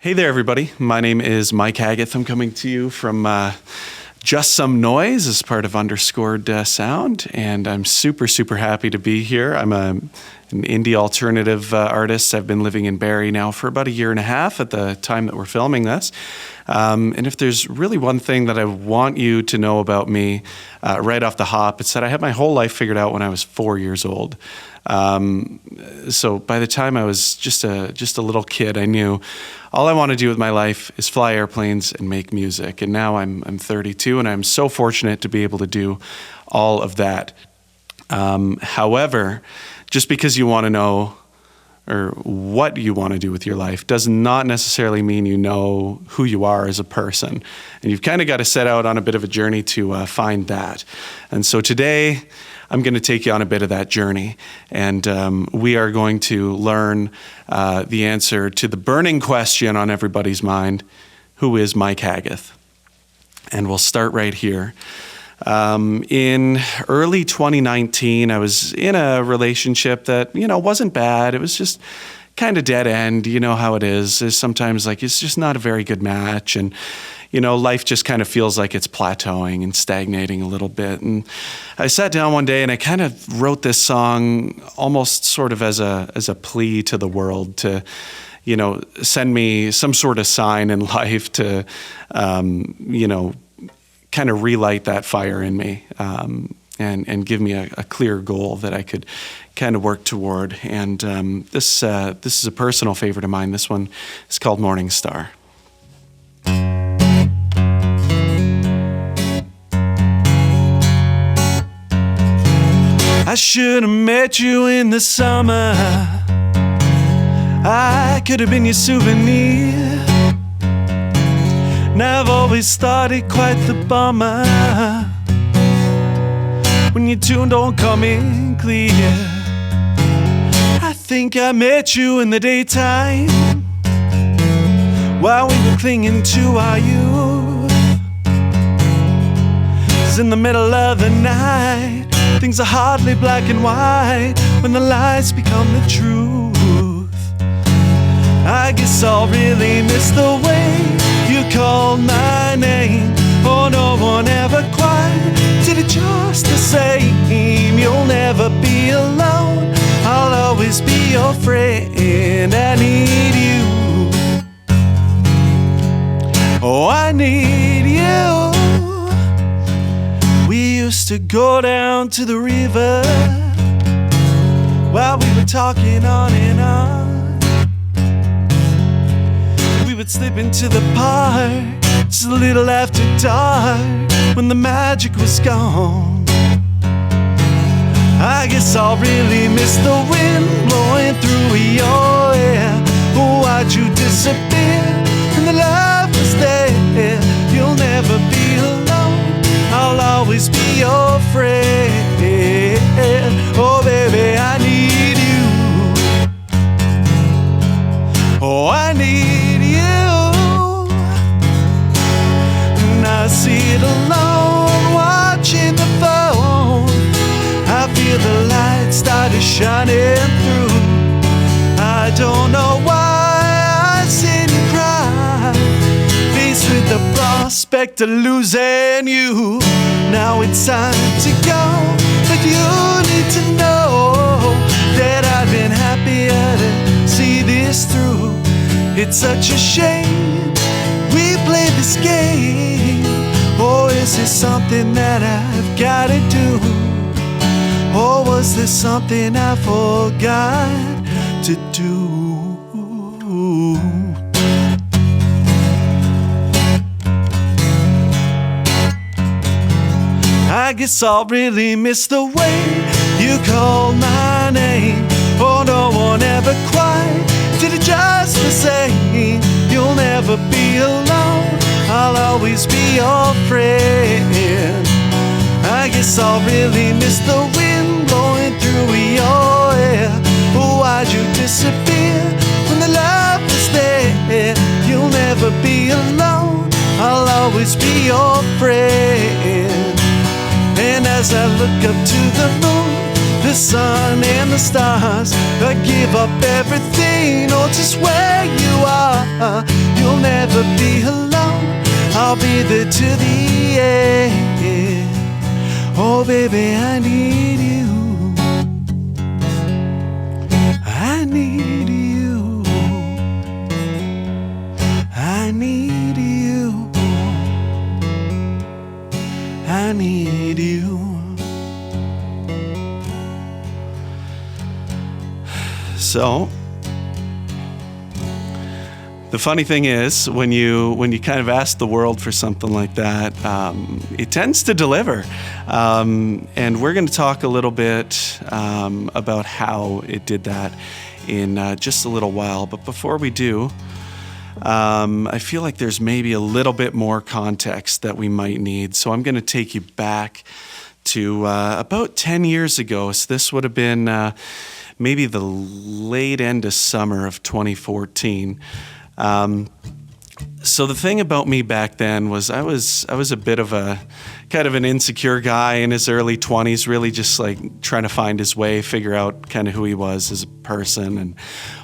Hey there, everybody. My name is Mike Haggith. I'm coming to you from Just Some Noise as part of Underscored Sound, and I'm super happy to be here. I'm an indie alternative artist. I've been living in Barrie now for about a year and a half at the time that we're filming this. And if there's really one thing that I want you to know about me right off the hop, it's that I had my whole life figured out when I was 4 years old. So by the time I was just a little kid, I knew all I want to do with my life is fly airplanes and make music. And now I'm 32, and I'm so fortunate to be able to do all of that. However, just because you want to know or what you want to do with your life does not necessarily mean you know who you are as a person. And you've kind of got to set out on a bit of a journey to find that. And so today, I'm going to take you on a bit of that journey, and we are going to learn the answer to the burning question on everybody's mind: who is Mike Haggith? And we'll start right here. In early 2019, I was in a relationship that, wasn't bad. It was just kind of dead end. You know how it is. It's sometimes it's just not a very good match, and life just kind of feels like it's plateauing and stagnating a little bit. And I sat down one day and I kind of wrote this song almost sort of as a plea to the world to, send me some sort of sign in life to, kind of relight that fire in me, and give me a clear goal that I could kind of work toward. And this is a personal favorite of mine. This one is called Morning Star. I should have met you in the summer. I could have been your souvenir. Now I've always thought it quite the bummer when your tune don't come in clear. I think I met you in the daytime while we were clinging to our youth. 'Cause in the middle of the night, things are hardly black and white when the lies become the truth. I guess I'll really miss the way you called my name. Oh, no one ever quite did it just the same. You'll never be alone. I'll always be your friend. I need you. Oh, I need you. We used to go down to the river while we were talking on and on. We would slip into the park just a little after dark when the magic was gone. I guess I'll really miss the wind blowing through your hair. Oh, why'd you disappear when the love was there? You'll never be alone. I'll always be your friend. Oh, baby, I need you. Oh, I need you. And I sit alone watching the phone. I feel the light started shining through. I don't know why I sit and cry, faced with the prospect of losing you. Now it's time to go, but you need to know that I've been happier to see this through. It's such a shame we play this game. Or is this something that I've gotta do? Or was this something I forgot to do? I guess I'll really miss the way you called my name. Oh, no one ever quite did it just the same. You'll never be alone. I'll always be your friend. I guess I'll really miss the wind blowing through your hair. Oh, why'd you disappear when the love was there? You'll never be alone. I'll always be your friend. And as I look up to the moon, the sun and the stars, I give up everything, oh, just where you are. baby, I need you. I need you. I need you. I need you. So, the funny thing is, when you kind of ask the world for something like that, it tends to deliver. And we're going to talk a little bit about how it did that in just a little while. But before we do, I feel like there's maybe a little bit more context that we might need. So I'm going to take you back to about 10 years ago. So this would have been maybe the late end of summer of 2014. So the thing about me back then was I was a bit of a kind of an insecure guy in his early 20s, really just like trying to find his way, figure out kind of who he was as a person and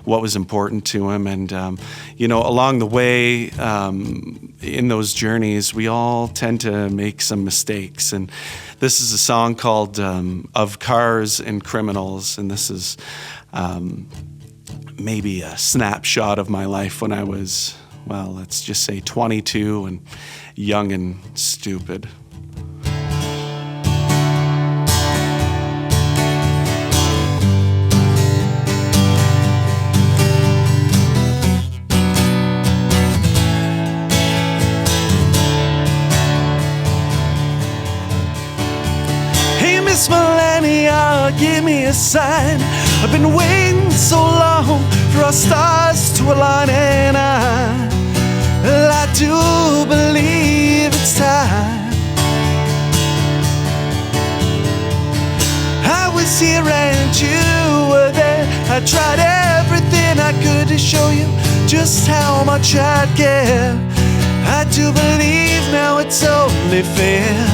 what was important to him. And, along the way, in those journeys, we all tend to make some mistakes. And this is a song called Of Cars and Criminals. And this is maybe a snapshot of my life when I was, well, let's just say 22 and young and stupid. Hey, Miss Millennia, give me a sign. I've been waiting so long for our stars to align, and I do believe it's time. I was here and you were there. I tried everything I could to show you just how much I'd care. I do believe now it's only fair.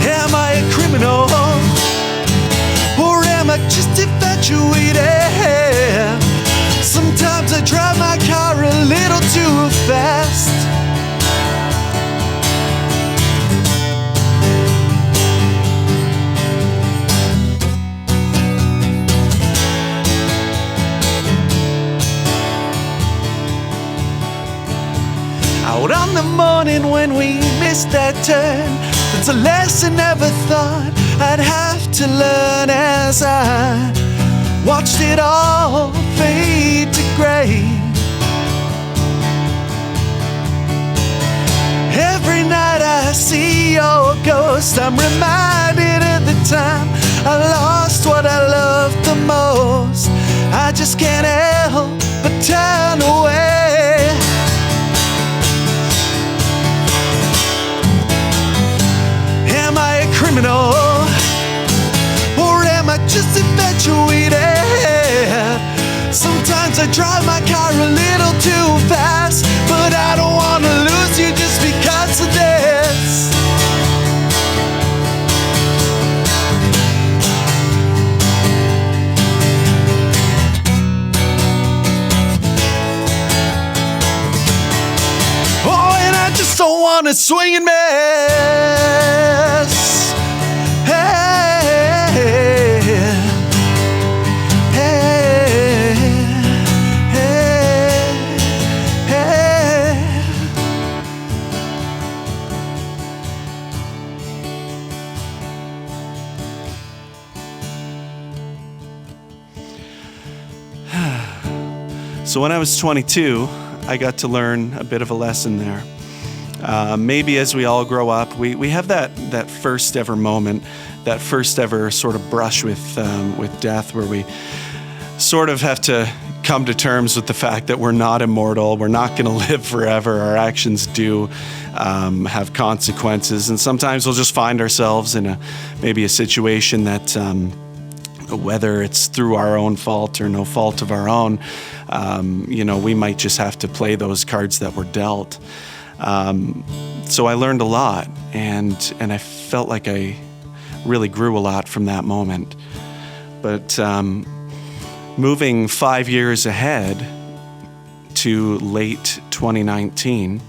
Am I a criminal, or am I just infatuated? Sometimes I drive my car a little too fast. Out on the morning when we missed that turn, it's a lesson never thought I'd have to learn as I watched it all fade to gray. Every night I see your ghost, I'm reminded of the time I lost what I loved the most. I just can't help but turn away. Am I a criminal, or am I just infatuated? Sometimes I drive my car a little too fast, but I don't want to lose you just because of this. Oh, and I just don't want to swing and miss. So when I was 22, I got to learn a bit of a lesson there. Maybe as we all grow up, we have that first ever moment, that first ever sort of brush with death, where we sort of have to come to terms with the fact that we're not immortal, we're not going to live forever, our actions do have consequences, and sometimes we'll just find ourselves in maybe a situation that, whether it's through our own fault or no fault of our own, we might just have to play those cards that were dealt. So I learned a lot, and I felt like I really grew a lot from that moment. But moving 5 years ahead to late 2019,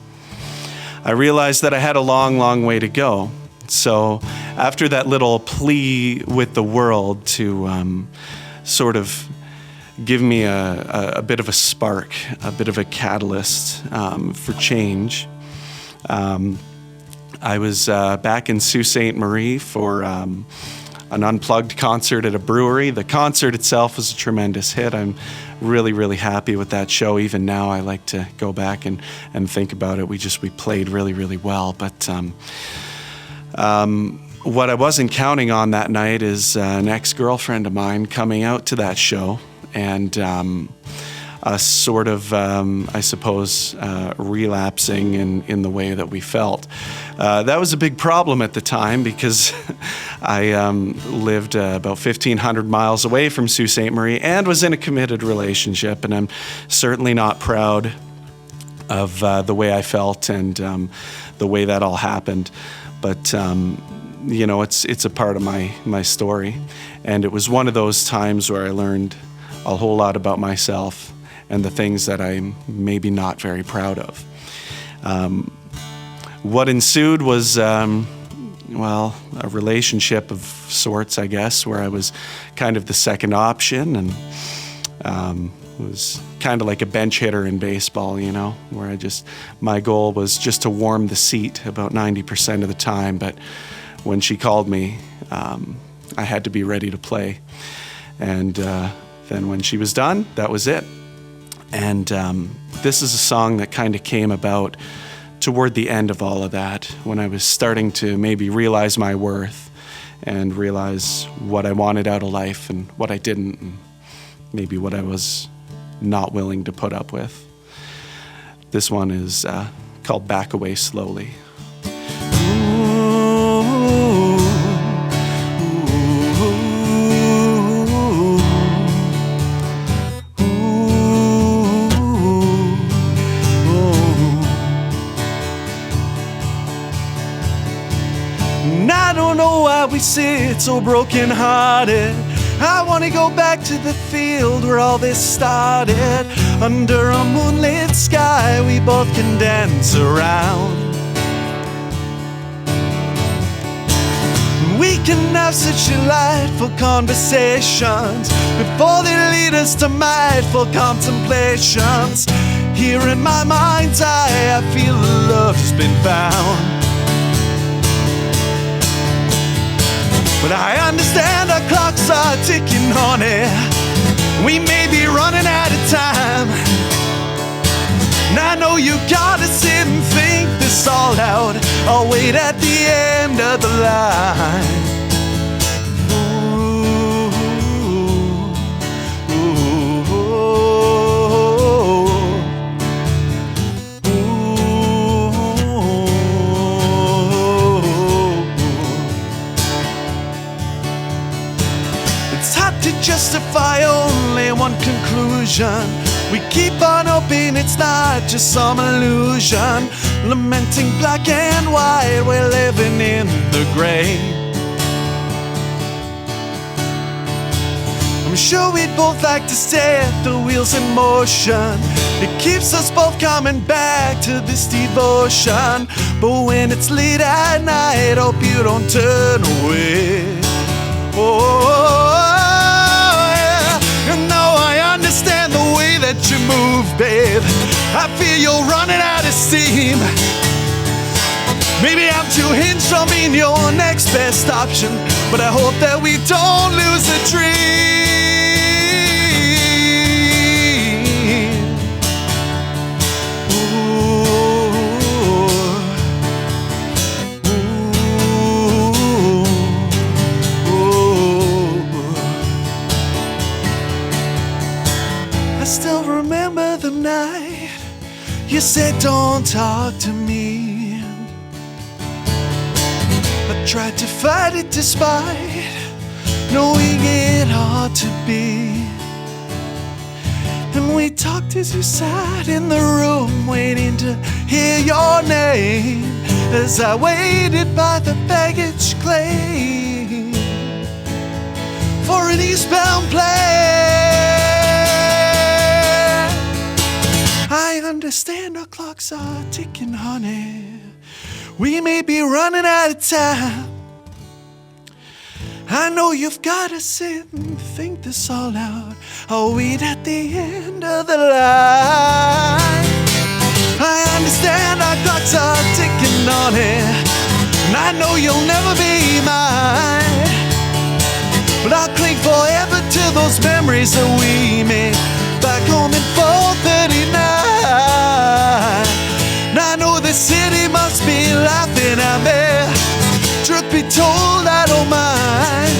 I realized that I had a long, long way to go. So after that little plea with the world to sort of give me a bit of a spark, a bit of a catalyst for change, I was back in Sault Ste. Marie for an unplugged concert at a brewery. The concert itself was a tremendous hit. I'm really, really happy with that show. Even now, I like to go back and think about it. We played really, really well. But what I wasn't counting on that night is an ex-girlfriend of mine coming out to that show and a sort of, I suppose, relapsing in the way that we felt. That was a big problem at the time because I lived about 1,500 miles away from Sault Ste. Marie and was in a committed relationship, and I'm certainly not proud of the way I felt and the way that all happened. But you know, it's a part of my story, and it was one of those times where I learned a whole lot about myself and the things that I'm maybe not very proud of. What ensued was, well, a relationship of sorts, I guess, where I was kind of the second option, and was kind of like a bench hitter in baseball, you know, where my goal was just to warm the seat about 90% of the time, but when she called me, I had to be ready to play. And then when she was done, that was it. And this is a song that kind of came about toward the end of all of that, when I was starting to maybe realize my worth and realize what I wanted out of life and what I didn't, and maybe what I was not willing to put up with. This one is called Back Away Slowly. We sit so broken-hearted. I want to go back to the field where all this started. Under a moonlit sky we both can dance around. We can have such delightful conversations before they lead us to mindful contemplations. Here in my mind's eye I feel love has been found. But I understand our clocks are ticking, honey. We may be running out of time. And I know you gotta sit and think this all out. I'll wait at the end of the line. Justify only one conclusion. We keep on hoping it's not just some illusion. Lamenting black and white, we're living in the gray. I'm sure we'd both like to set the wheels in motion. It keeps us both coming back to this devotion. But when it's late at night, hope you don't turn away. Understand the way that you move, babe. I feel you're running out of steam. Maybe I'm too hinged on being your next best option, but I hope that we don't lose the dream. I still remember the night you said don't talk to me. I tried to fight it despite knowing it ought to be. And we talked as you sat in the room waiting to hear your name, as I waited by the baggage claim for an eastbound plane. I understand our clocks are ticking, honey. We may be running out of time. I know you've gotta sit and think this all out. I'll wait at the end of the line. I understand our clocks are ticking on it, and I know you'll never be mine. But I'll cling forever to those memories that we made back home in 439. And I know the city must be laughing at me. Truth be told, I don't mind.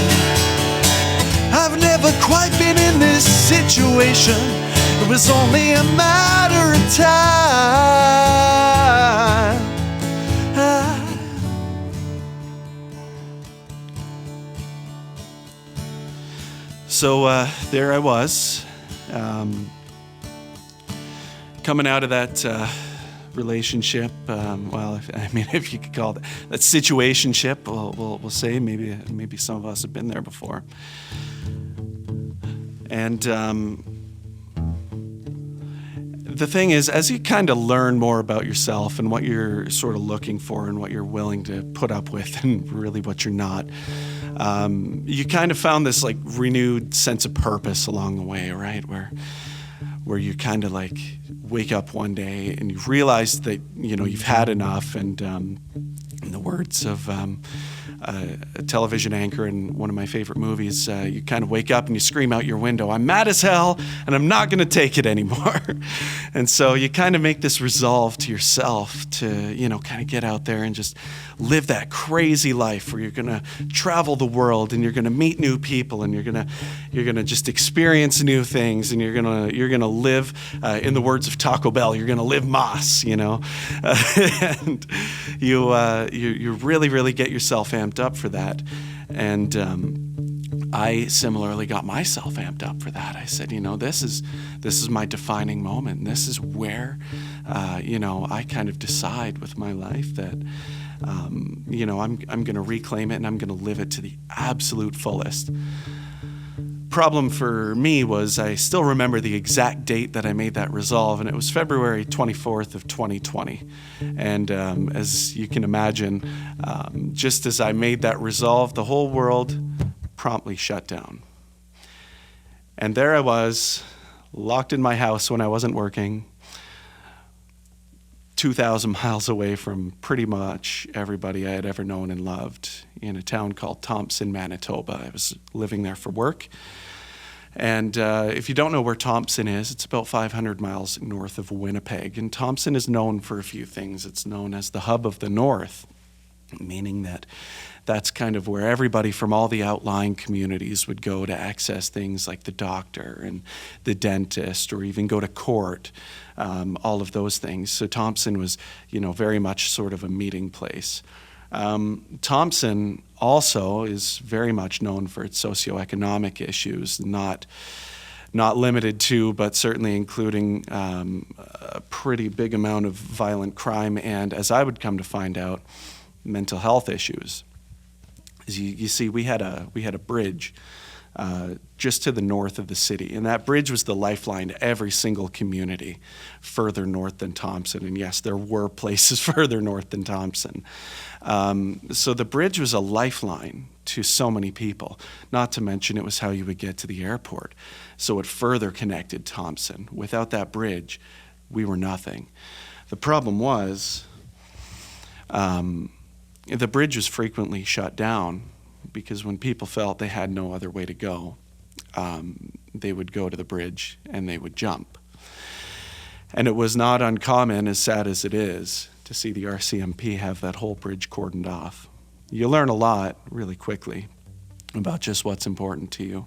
I've never quite been in this situation. It was only a matter of time. So there I was, coming out of that relationship. If you could call it that situationship, we'll say. Maybe some of us have been there before. And the thing is, as you kind of learn more about yourself and what you're sort of looking for and what you're willing to put up with and really what you're not, you kind of found this like renewed sense of purpose along the way, right? Where you kind of like wake up one day and you realize that, you know, you've had enough. And in the words of a television anchor in one of my favorite movies, you kind of wake up and you scream out your window, "I'm mad as hell and I'm not going to take it anymore." And so you kind of make this resolve to yourself to, you know, kind of get out there and just live that crazy life where you're going to travel the world and you're going to meet new people and you're going to just experience new things, and you're going to live, in the words of Taco Bell, you're going to live Moss, you know. And you really, really get yourself amped up for that. And I similarly got myself amped up for that. I said, you know, this is my defining moment. This is where, I kind of decide with my life that, I'm going to reclaim it and I'm going to live it to the absolute fullest. Problem for me was I still remember the exact date that I made that resolve, and it was February 24th of 2020. And as you can imagine, just as I made that resolve, the whole world promptly shut down. And there I was, locked in my house when I wasn't working, 2,000 miles away from pretty much everybody I had ever known and loved, in a town called Thompson, Manitoba. I was living there for work. And if you don't know where Thompson is, it's about 500 miles north of Winnipeg. And Thompson is known for a few things. It's known as the hub of the North, meaning that that's kind of where everybody from all the outlying communities would go to access things like the doctor and the dentist, or even go to court, all of those things. So Thompson was, very much sort of a meeting place. Thompson also is very much known for its socioeconomic issues, not limited to, but certainly including a pretty big amount of violent crime and, as I would come to find out, mental health issues. As you see, we had a bridge just to the north of the city, and that bridge was the lifeline to every single community further north than Thompson. And yes, there were places further north than Thompson. So the bridge was a lifeline to so many people, not to mention it was how you would get to the airport. So it further connected Thompson. Without that bridge, we were nothing. The problem was, the bridge was frequently shut down because when people felt they had no other way to go, they would go to the bridge and they would jump. And it was not uncommon, as sad as it is, to see the RCMP have that whole bridge cordoned off. You learn a lot really quickly about just what's important to you.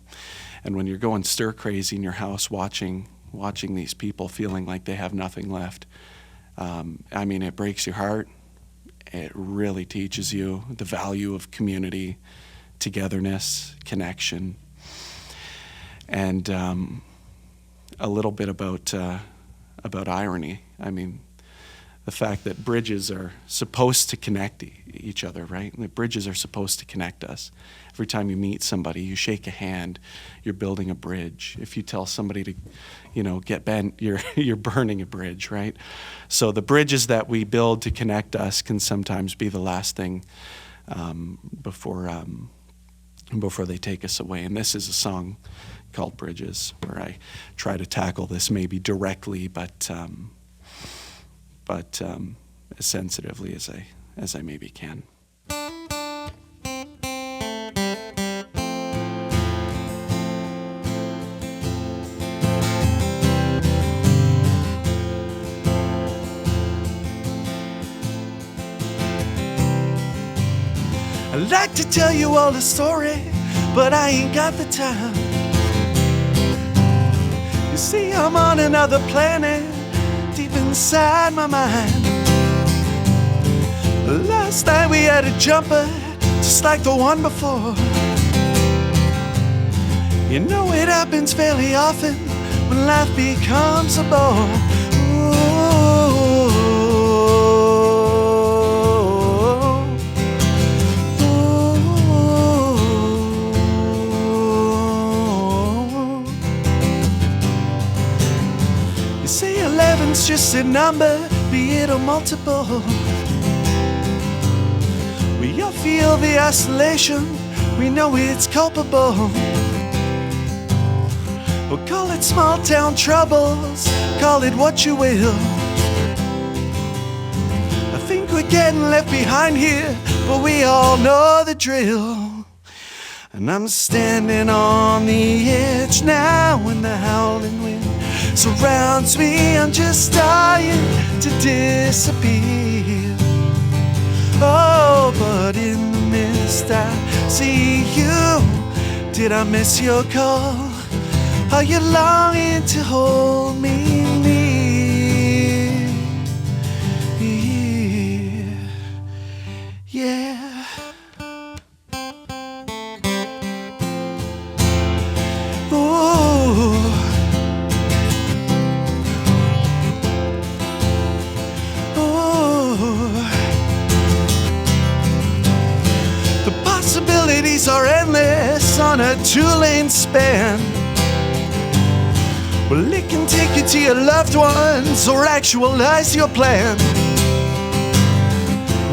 And when you're going stir crazy in your house watching these people feeling like they have nothing left, it breaks your heart. It really teaches you the value of community, togetherness, connection, and a little bit about irony. the fact that bridges are supposed to connect each other, right? And the bridges are supposed to connect us. Every time you meet somebody, you shake a hand, you're building a bridge. If you tell somebody to, get bent, you're burning a bridge, right? So the bridges that we build to connect us can sometimes be the last thing before they take us away. And this is a song called Bridges, where I try to tackle this maybe directly, but as sensitively as I maybe can. I'd like to tell you all the story, but I ain't got the time. You see, I'm on another planet, deep inside my mind. Last night we had a jumper, just like the one before. You know it happens fairly often when life becomes a bore. You say 11's just a number, be it a multiple. We all feel the isolation, we know it's culpable. We'll call it small town troubles, call it what you will. I think we're getting left behind here, but we all know the drill. And I'm standing on the edge now when the howling wind surrounds me. I'm just dying to disappear. Oh, but in the mist I see you. Did I miss your call? Are you longing to hold me near? Yeah. Ooh. The possibilities are endless on a two-lane span. Well, it can take you to your loved ones or actualize your plan.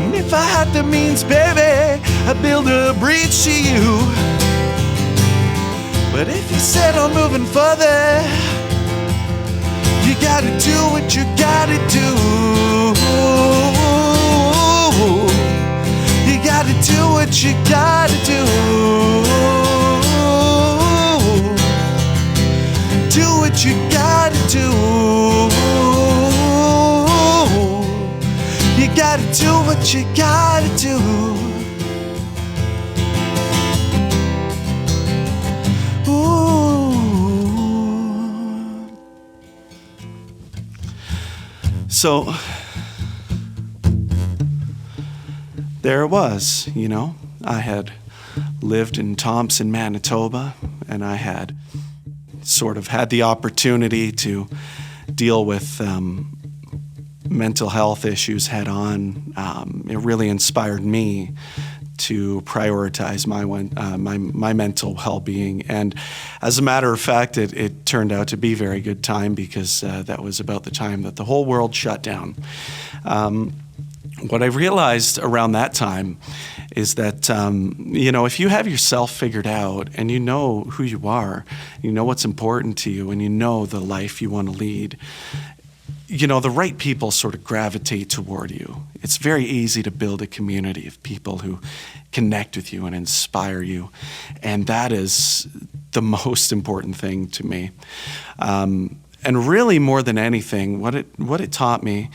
And if I had the means, baby, I'd build a bridge to you. But if you said on moving further, you gotta do what you gotta do. You gotta do what you gotta do. Do what you gotta do. You gotta do what you gotta do. Ooh. So there it was, I had lived in Thompson, Manitoba, and I had sort of had the opportunity to deal with mental health issues head on. It really inspired me to prioritize my mental well-being. And as a matter of fact, it turned out to be very good time because that was about the time that the whole world shut down. What I realized around that time is that, if you have yourself figured out and you know who you are, you know what's important to you, and you know the life you want to lead, the right people sort of gravitate toward you. It's very easy to build a community of people who connect with you and inspire you. And that is the most important thing to me. And really more than anything, what it taught me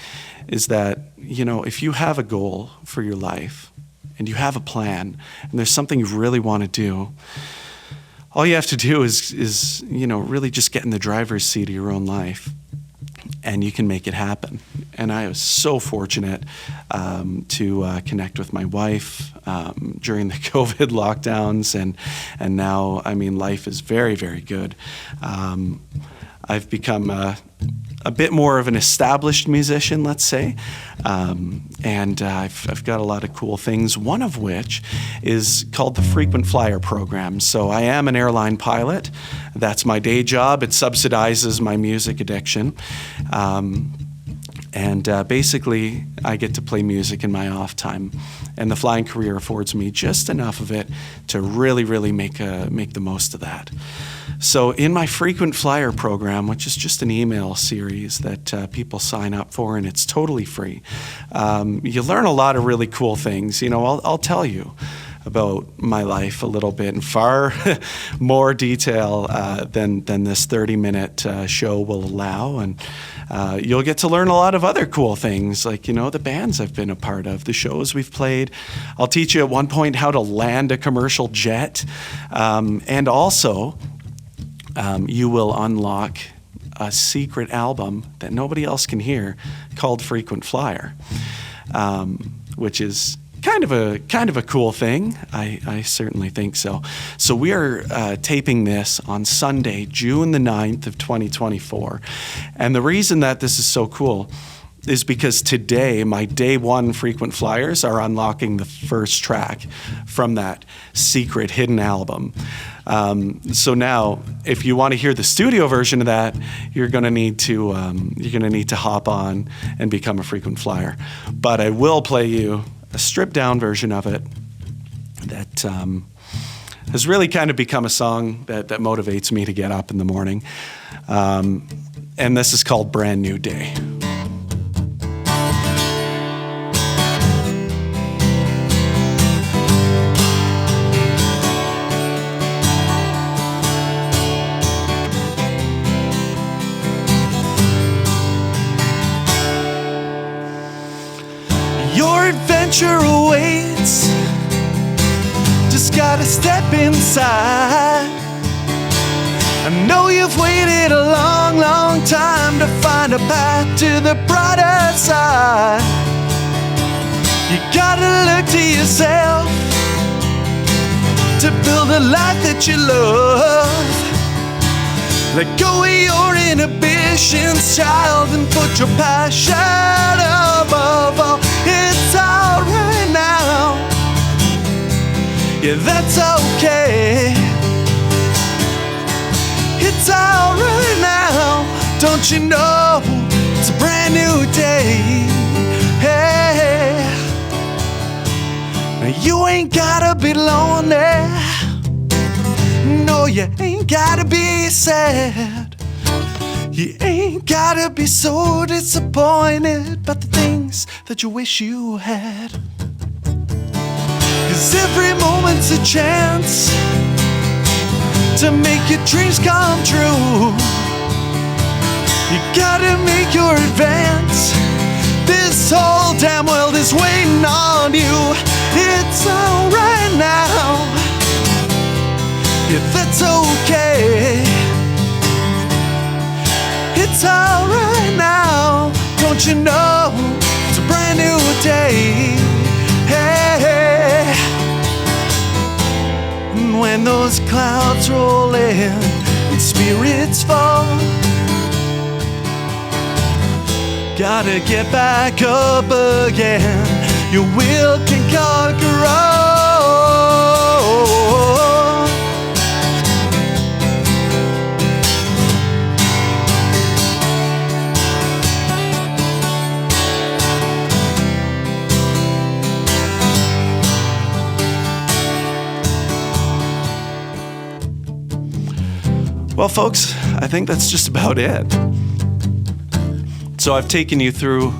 is that, if you have a goal for your life and you have a plan and there's something you really want to do, all you have to do is really just get in the driver's seat of your own life, and you can make it happen. And I was so fortunate to connect with my wife during the COVID lockdowns, and now, life is very, very good. I've become a a bit more of an established musician, let's say. And I've got a lot of cool things, one of which is called the Frequent Flyer Program. So I am an airline pilot. That's my day job. It subsidizes my music addiction. Basically, I get to play music in my off time, and the flying career affords me just enough of it to really, really make the most of that. So in my Frequent Flyer program, which is just an email series that people sign up for, and it's totally free, you learn a lot of really cool things. You know, I'll tell you about my life a little bit in far more detail than this 30-minute show will allow. And you'll get to learn a lot of other cool things, like, you know, the bands I've been a part of, the shows we've played. I'll teach you at one point how to land a commercial jet. And also, you will unlock a secret album that nobody else can hear called Frequent Flyer, which is kind of a cool thing. I certainly think so. So we are taping this on Sunday, June the 9th of 2024. And the reason that this is so cool is because today, my day one Frequent Flyers are unlocking the first track from that secret hidden album. So now, if you want to hear the studio version of that, you're going to need to hop on and become a Frequent Flyer. But I will play you a stripped down version of it that has really kind of become a song that motivates me to get up in the morning. And this is called Brand New Day. Adventure awaits. Just gotta step inside. I know you've waited a long, long time to find a path to the brighter side. You gotta look to yourself to build a life that you love. Let go of your inhibitions, child, and put your passion above all. It's alright now, yeah, that's okay. It's alright now, don't you know, it's a brand new day. Hey, now you ain't gotta be lonely. No, you ain't gotta be sad. You ain't gotta be so disappointed about the things that you wish you had. 'Cause every moment's a chance to make your dreams come true. You gotta make your advance. This whole damn world is waiting on you. It's alright now, if that's okay. It's alright now, don't you know, it's a brand new day. Hey, and when those clouds roll in and spirits fall, gotta get back up again. Your will can conquer all. Well, folks, I think that's just about it. So I've taken you through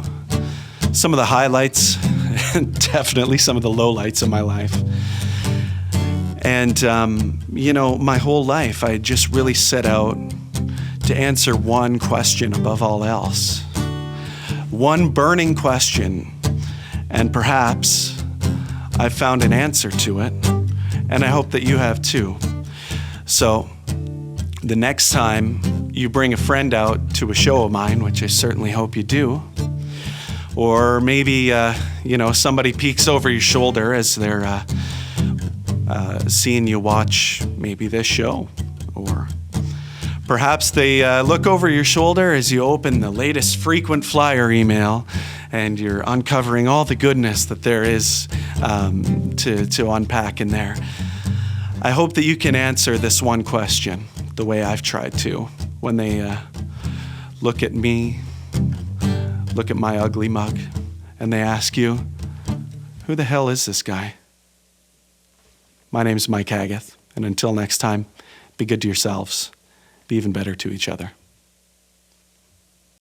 some of the highlights and definitely some of the lowlights of my life. And, you know, my whole life, I just really set out to answer one question above all else. One burning question. And perhaps I've found an answer to it. And I hope that you have too. So the next time you bring a friend out to a show of mine, which I certainly hope you do, or maybe, you know, somebody peeks over your shoulder as they're seeing you watch maybe this show, or Perhaps they look over your shoulder as you open the latest frequent flyer email and you're uncovering all the goodness that there is to unpack in there. I hope that you can answer this one question the way I've tried to when they look at me, look at my ugly mug, and they ask you, who the hell is this guy? My name's Mike Haggith, and until next time, be good to yourselves. Be even better to each other.